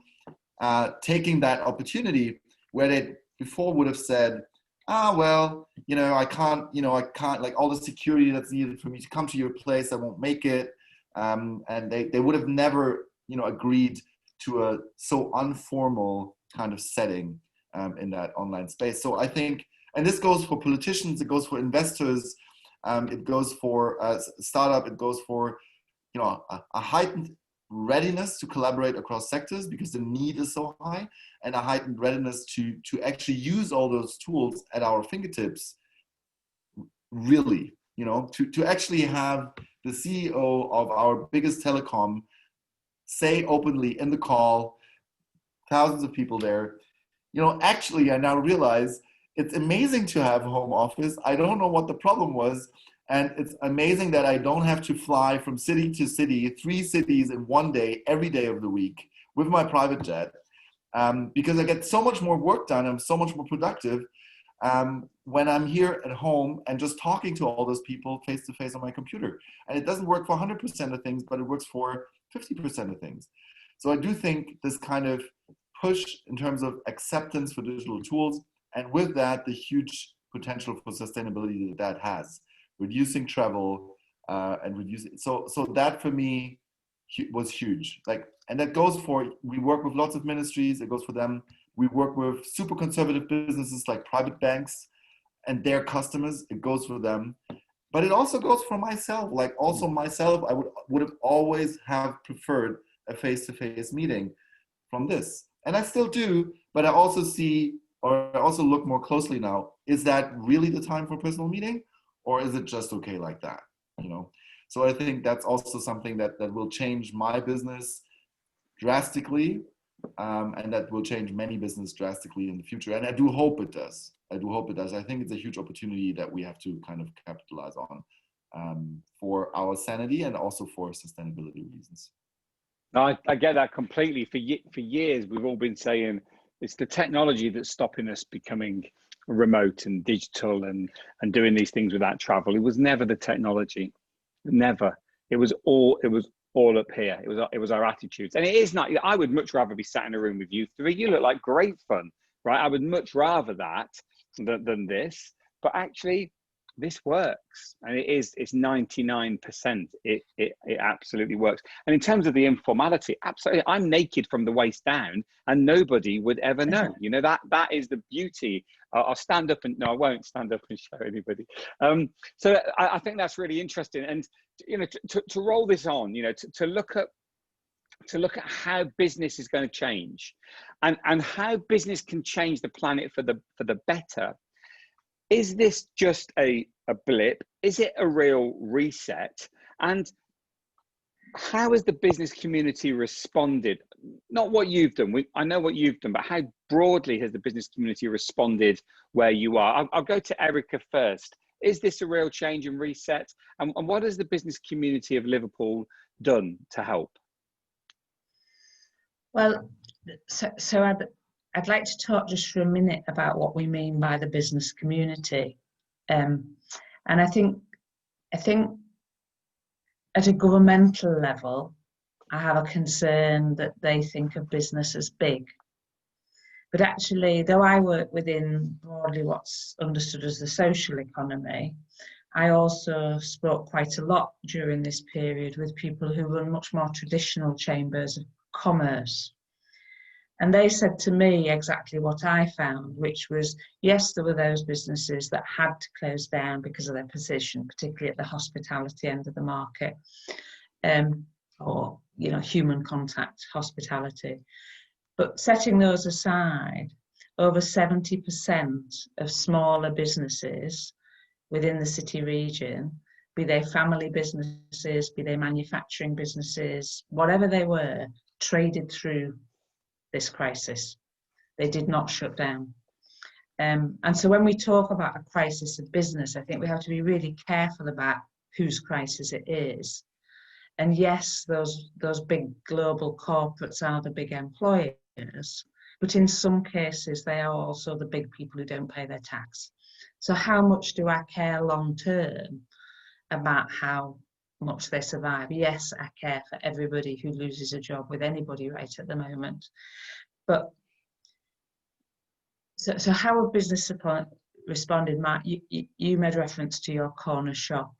taking that opportunity where they before would have said, well, I can't, like all the security that's needed for me to come to your place, I won't make it. And they would have never, agreed to a so informal kind of setting in that online space. So I think, and this goes for politicians, it goes for investors, it goes for a startup, it goes for, a heightened readiness to collaborate across sectors because the need is so high, and a heightened readiness to actually use all those tools at our fingertips, really, to actually have the CEO of our biggest telecom say openly in the call, thousands of people there, actually I now realize it's amazing to have home office. I don't know what the problem was. And it's amazing that I don't have to fly from city to city, 3 cities in one day, every day of the week with my private jet, because I get so much more work done. I'm so much more productive when I'm here at home and just talking to all those people face to face on my computer. And it doesn't work for 100% of things, but it works for 50% of things. So I do think this kind of push in terms of acceptance for digital tools, and with that, the huge potential for sustainability that has. Reducing travel and reducing, so that for me was huge. And that goes for, we work with lots of ministries, it goes for them. We work with super conservative businesses like private banks and their customers, it goes for them. But it also goes for myself. I would have always have preferred a face-to-face meeting from this. And I still do, but I also look more closely now. Is that really the time for a personal meeting? Or is it just okay like that, So I think that's also something that will change my business drastically, and that will change many business drastically in the future. And I do hope it does. I think it's a huge opportunity that we have to kind of capitalize on for our sanity and also for sustainability reasons. No, I get that completely. For years, we've all been saying it's the technology that's stopping us becoming remote and digital and doing these things without travel. It was never the technology, never. It was all up here. It was our attitudes, and it is not. I would much rather be sat in a room with you three. You look like great fun, right? I would much rather that than this. But actually, this works, and it's 99%. It absolutely works. And in terms of the informality, absolutely, I'm naked from the waist down, and nobody would ever know. That is the beauty. I'll stand up and no, I won't stand up and show anybody. So I think that's really interesting, and to roll this on, to look at how business is going to change, and how business can change the planet for the better. Is this just a blip? Is it a real reset? And how has the business community responded? Not what you've done. I know what you've done, but how broadly has the business community responded where you are? I'll go to Erika first. Is this a real change and reset? And what has the business community of Liverpool done to help? Well, so I'd like to talk just for a minute about what we mean by the business community. And I think at a governmental level, I have a concern that they think of business as big. But actually, though I work within broadly what's understood as the social economy, I also spoke quite a lot during this period with people who run much more traditional chambers of commerce. And they said to me exactly what I found, which was, yes, there were those businesses that had to close down because of their position, particularly at the hospitality end of the market, or human contact hospitality. But setting those aside, over 70% of smaller businesses within the city region, be they family businesses, be they manufacturing businesses, whatever they were, traded through this crisis. They did not shut down. And so when we talk about a crisis of business, I think we have to be really careful about whose crisis it is. And yes, those big global corporates are the big employers, but in some cases, they are also the big people who don't pay their tax. So how much do I care long term about how much they survive? Yes, I care for everybody who loses a job with anybody right at the moment. But so how have business responded? Mark, you made reference to your corner shop.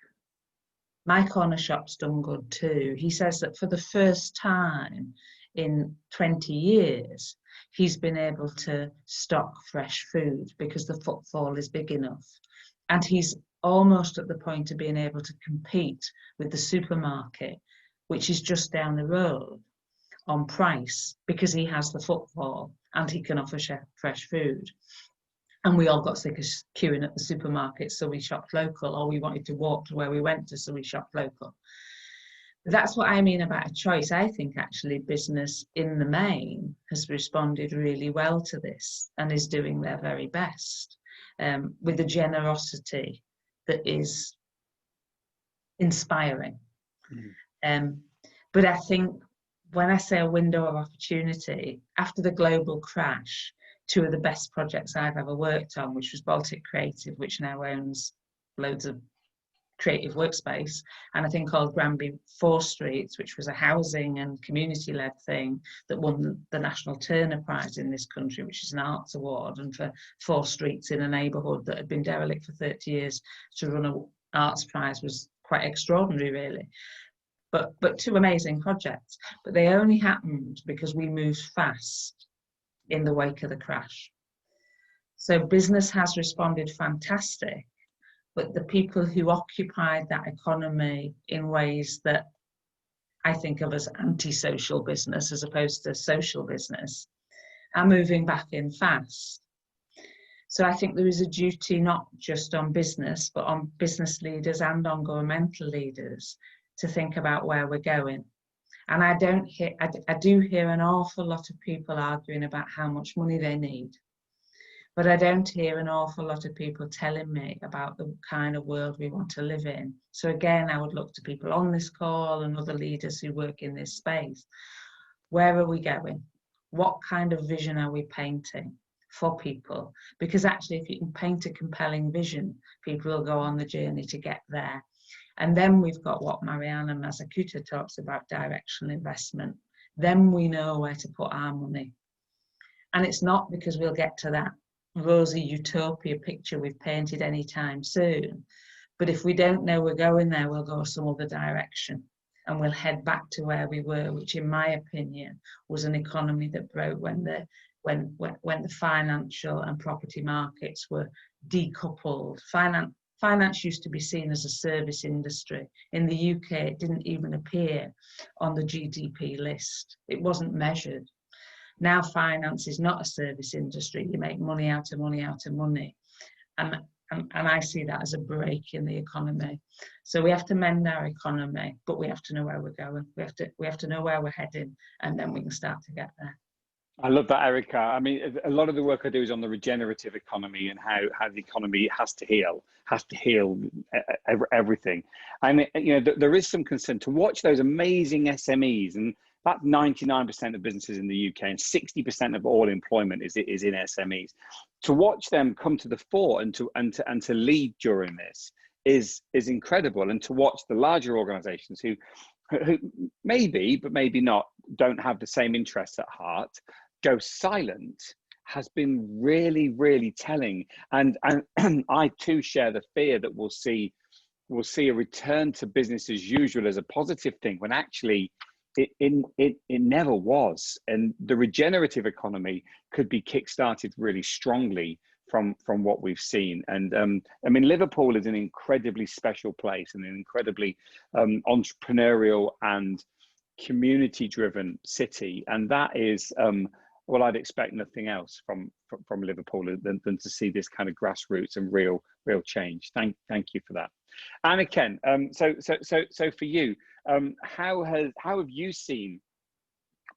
My corner shop's done good too. He says that for the first time in 20 years, he's been able to stock fresh food because the footfall is big enough. And he's almost at the point of being able to compete with the supermarket, which is just down the road, on price, because he has the footfall and he can offer fresh food. And we all got sick of queuing at the supermarket, so we shopped local, or we wanted to walk to where we went to, so we shopped local. That's what I mean about a choice. I think actually business in the main has responded really well to this and is doing their very best, with a generosity that is inspiring. But I think when I say a window of opportunity, after the global crash, two of the best projects I've ever worked on, which was Baltic Creative, which now owns loads of creative workspace, and a thing called Granby 4 Streets, which was a housing and community-led thing that won the National Turner Prize in this country, which is an arts award, and for 4 streets in a neighbourhood that had been derelict for 30 years to run an arts prize was quite extraordinary, really. But 2 amazing projects, but they only happened because we moved fast in the wake of the crash. So business has responded fantastic, but the people who occupied that economy in ways that I think of as anti-social business as opposed to social business are moving back in fast. So I think there is a duty not just on business, but on business leaders and on governmental leaders to think about where we're going. And I do hear an awful lot of people arguing about how much money they need, but I don't hear an awful lot of people telling me about the kind of world we want to live in. So again, I would look to people on this call and other leaders who work in this space. Where are we going? What kind of vision are we painting for people? Because actually, if you can paint a compelling vision, people will go on the journey to get there. And then we've got what Mariana Mazzucato talks about, directional investment. Then we know where to put our money. And it's not because we'll get to that rosy utopia picture we've painted anytime soon. But if we don't know we're going there, we'll go some other direction. And we'll head back to where we were, which in my opinion was an economy that broke when the financial and property markets were decoupled. Finance used to be seen as a service industry. In the UK, it didn't even appear on the GDP list. It wasn't measured. Now finance is not a service industry. You make money out of money out of money. And I see that as a break in the economy. So we have to mend our economy, but we have to know where we're going. We have to know where we're heading, and then we can start to get there. I love that, Erika. I mean, a lot of the work I do is on the regenerative economy and how the economy has to heal everything. And you know, there is some concern to watch those amazing SMEs, and that's 99% of businesses in the UK, and 60% of all employment is in SMEs. To watch them come to the fore and to lead during this is incredible, and to watch the larger organisations who maybe, but maybe not, don't have the same interests at heart, go silent has been really, really telling. And I too share the fear that we'll see a return to business as usual as a positive thing, when actually it never was. And the regenerative economy could be kickstarted really strongly from what we've seen. And I mean, Liverpool is an incredibly special place and an incredibly entrepreneurial and community-driven city, and that is well, I'd expect nothing else from Liverpool than to see this kind of grassroots and real change. Thank you for that, Anniken. So for you, how have you seen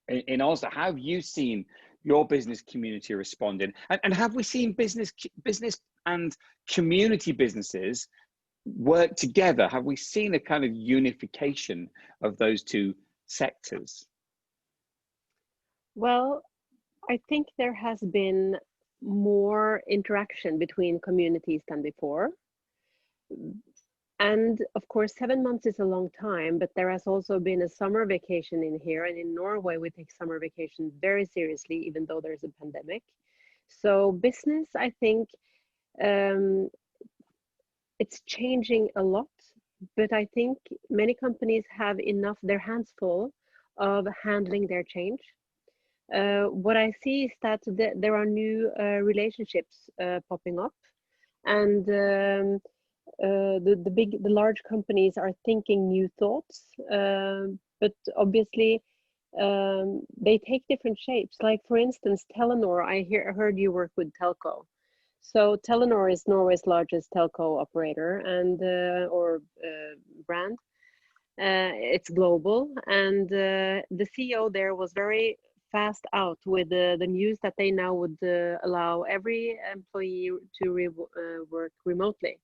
in Oslo? How have you seen your business community responding? And have we seen business and community businesses work together? Have we seen a kind of unification of those two sectors? Well, I think there has been more interaction between communities than before. And of course, 7 months is a long time, but there has also been a summer vacation in here. And in Norway, we take summer vacation very seriously, even though there's a pandemic. So business, I think, it's changing a lot, but I think many companies have enough, their hands full of handling their change. What I see is that there are new relationships popping up, and the large companies are thinking new thoughts, but obviously they take different shapes. Like for instance, Telenor, I heard you work with telco. So Telenor is Norway's largest telco operator and brand. It's global, and the CEO there was very fast out with the news that they now would allow every employee to work remotely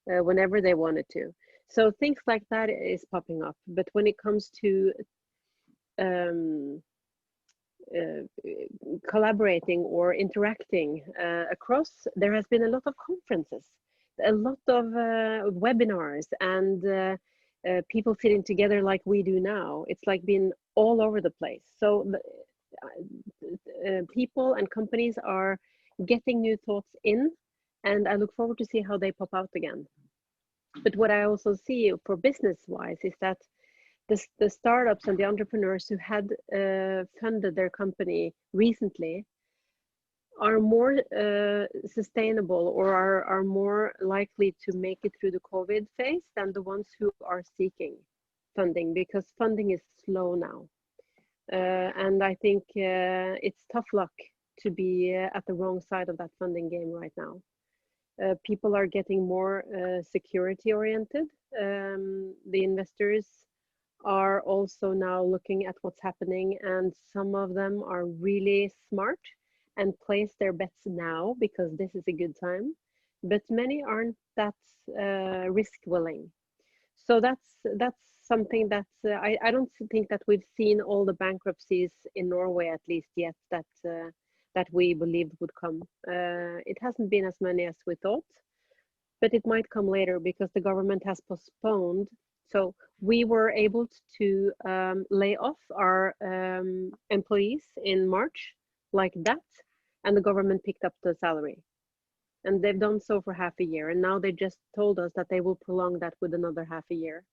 whenever they wanted to. So things like that is popping up. But when it comes to collaborating or interacting across, there has been a lot of conferences, a lot of webinars, and people sitting together like we do now. It's like been all over the place. So people and companies are getting new thoughts in, and I look forward to see how they pop out again. But what I also see for business-wise is that the startups and the entrepreneurs who had funded their company recently are more sustainable, or are more likely to make it through the COVID phase than the ones who are seeking funding, because funding is slow now. And I think it's tough luck to be at the wrong side of that funding game right now. People are getting more security oriented. The investors are also now looking at what's happening, and some of them are really smart and place their bets now because this is a good time, but many aren't that risk willing. So that's something that I don't think that we've seen all the bankruptcies in Norway, at least yet, that we believed would come. It hasn't been as many as we thought, but it might come later because the government has postponed. So we were able to lay off our employees in March like that, and the government picked up the salary. And they've done so for half a year. And now they just told us that they will prolong that with another half a year.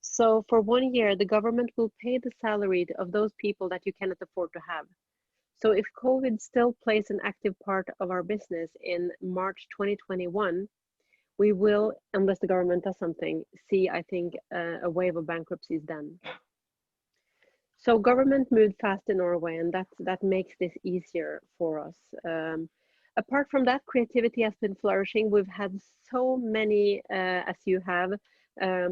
So for 1 year, the government will pay the salary of those people that you cannot afford to have. So if COVID still plays an active part of our business in March 2021, we will, unless the government does something, see, I think, a wave of bankruptcies then. So government moved fast in Norway, and that makes this easier for us. Apart from that, creativity has been flourishing. We've had so many, as you have,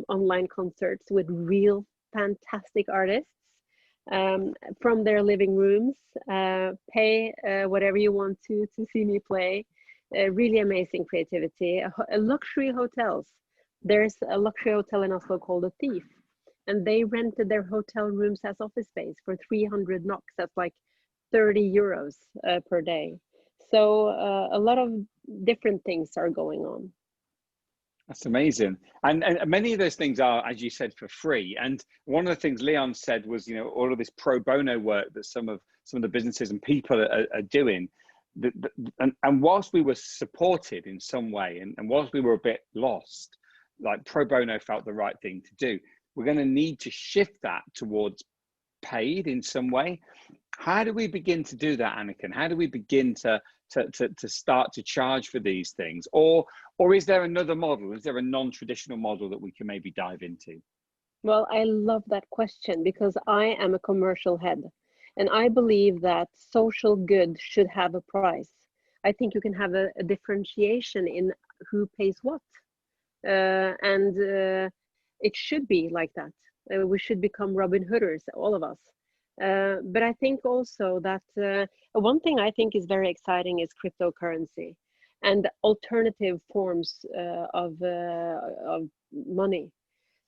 online concerts with real fantastic artists from their living rooms. Pay whatever you want to see me play. Really amazing creativity. Luxury hotels. There's a luxury hotel in Oslo called The Thief, and they rented their hotel rooms as office space for 300 NOK. That's like 30 euros per day. So a lot of different things are going on. That's amazing. And many of those things are, as you said, for free. And one of the things Leon said was, you know, all of this pro bono work that some of the businesses and people are doing. And whilst we were supported in some way, and whilst we were a bit lost, like pro bono felt the right thing to do. We're going to need to shift that towards paid in some way. How do we begin to do that, Anniken? How do we begin to start to charge for these things? Or is there another model? Is there a non-traditional model that we can maybe dive into? Well, I love that question because I am a commercial head, and I believe that social good should have a price. I think you can have a differentiation in who pays what. It should be like that. We should become Robin Hooders, all of us. But I think also that one thing I think is very exciting is cryptocurrency and alternative forms of money.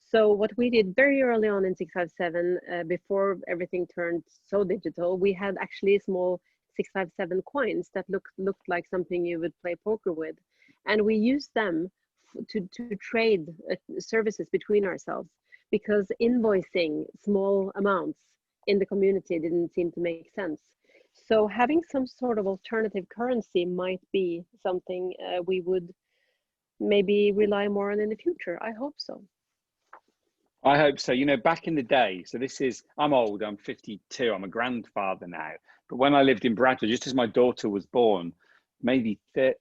So what we did very early on in 657, before everything turned so digital, we had actually small 657 coins that looked like something you would play poker with, and we used them to trade services between ourselves, because invoicing small amounts in the community didn't seem to make sense. So having some sort of alternative currency might be something we would maybe rely more on in the future. I hope so. I hope so. You know, back in the day, so I'm old, I'm 52, I'm a grandfather now. But when I lived in Bradford, just as my daughter was born, maybe 30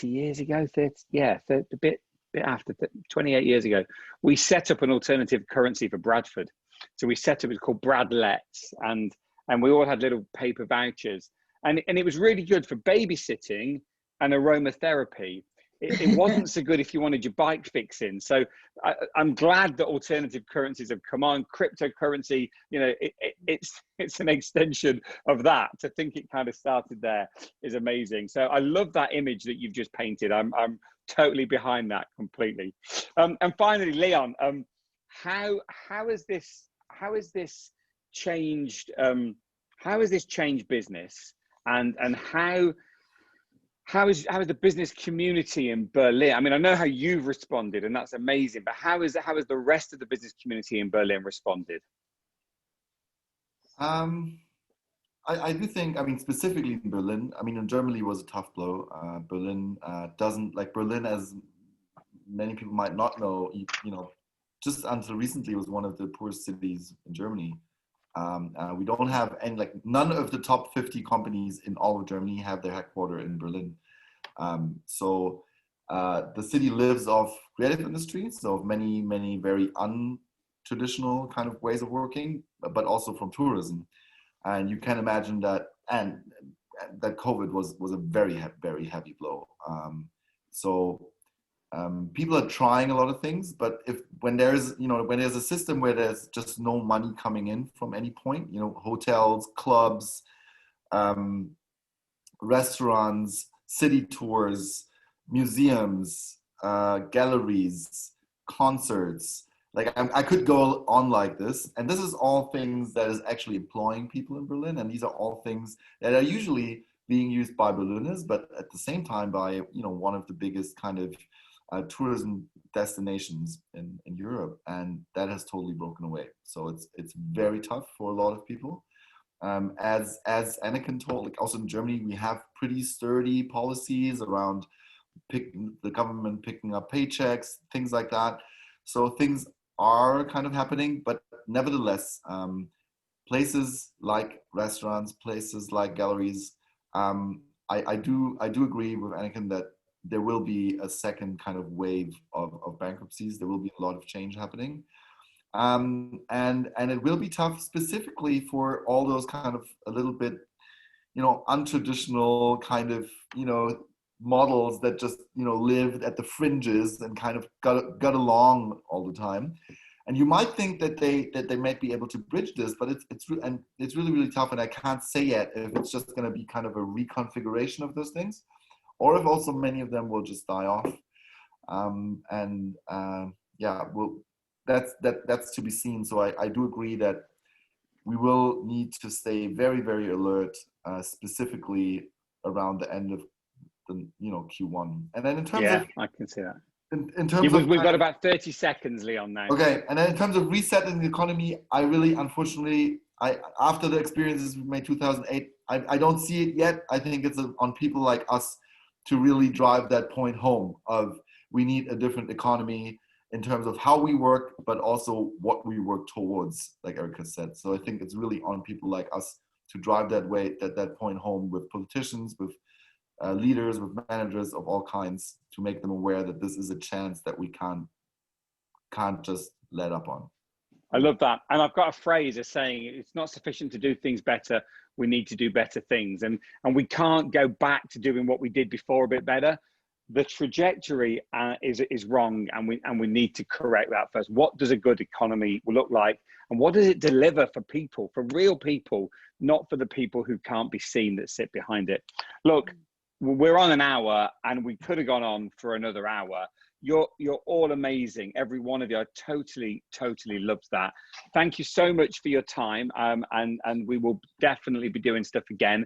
years ago, a bit after, 28 years ago, we set up an alternative currency for Bradford. So we set up, it's called Bradlets, and we all had little paper vouchers. And it was really good for babysitting and aromatherapy. It wasn't so good if you wanted your bike fixing. So I'm glad that alternative currencies have come on. Cryptocurrency, you know, it's an extension of that. To think it kind of started there is amazing. So I love that image that you've just painted. I'm totally behind that completely. And finally, Leon, how has this changed business, and how is the business community in Berlin? I mean, I know how you've responded, and that's amazing, but how has the rest of the business community in Berlin responded? I do think, I mean, specifically in Berlin, I mean, in Germany was a tough blow. Berlin Berlin, as many people might not know, you know, just until recently was one of the poorest cities in Germany. We don't have any, like, none of the top 50 companies in all of Germany have their headquarters in Berlin. So the city lives off creative industries, so of many very untraditional kind of ways of working, but also from tourism. And you can imagine that, and that COVID was a very heavy blow. People are trying a lot of things, but when there's a system where there's just no money coming in from any point, you know, hotels, clubs, restaurants, city tours, museums, galleries, concerts, like I could go on like this, and this is all things that is actually employing people in Berlin, and these are all things that are usually being used by Berliners, but at the same time by, you know, one of the biggest kind of tourism destinations in Europe, and that has totally broken away. So it's very tough for a lot of people. As Anniken told, like, also in Germany, we have pretty sturdy policies around the government picking up paychecks, things like that. So things are kind of happening, but nevertheless, places like restaurants, places like galleries, I do agree with Anniken that there will be a second kind of wave of bankruptcies. There will be a lot of change happening. And it will be tough specifically for all those kind of a little bit, you know, untraditional kind of, you know, models that just, you know, lived at the fringes and kind of got along all the time. And you might think that they might be able to bridge this, but it's really tough. And I can't say yet if it's just going to be kind of a reconfiguration of those things, or if also many of them will just die off. That's to be seen. So I do agree that we will need to stay very alert, specifically around the end of the, you know, Q1. And then in terms of, I can see that. In terms of, we've got about 30 seconds, Leon, now. Okay, and then in terms of resetting the economy, I really, unfortunately, after the experiences we made 2008, I don't see it yet. I think it's on people like us to really drive that point home of we need a different economy in terms of how we work, but also what we work towards, like Erika said. So I think it's really on people like us to drive that point home with politicians, with leaders, with managers of all kinds, to make them aware that this is a chance that we can't just let up on. I love that. And I've got a phrase of saying it's not sufficient to do things better, we need to do better things. And we can't go back to doing what we did before a bit better. The trajectory is wrong, and we need to correct that first. What does a good economy look like, and what does it deliver for people, for real people, not for the people who can't be seen that sit behind it? Look, we're on an hour, and we could have gone on for another hour. You're all amazing, every one of you. I totally loved that. Thank you so much for your time, and we will definitely be doing stuff again.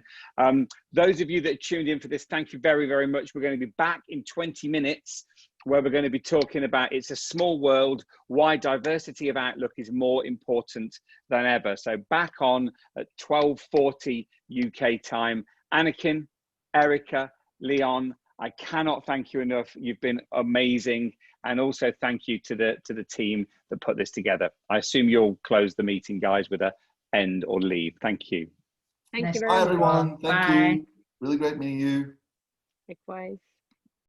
Those of you that tuned in for this, thank you very much. We're going to be back in 20 minutes where we're going to be talking about It's a Small World, why diversity of outlook is more important than ever. So back on at 12:40 UK time. Anniken, Erika, Leon, I cannot thank you enough. You've been amazing. And also thank you to the team that put this together. I assume you'll close the meeting, guys, with a end or leave. Thank you. Thank you very Bye, much. everyone. Thank Bye. you. Really great meeting you. Likewise.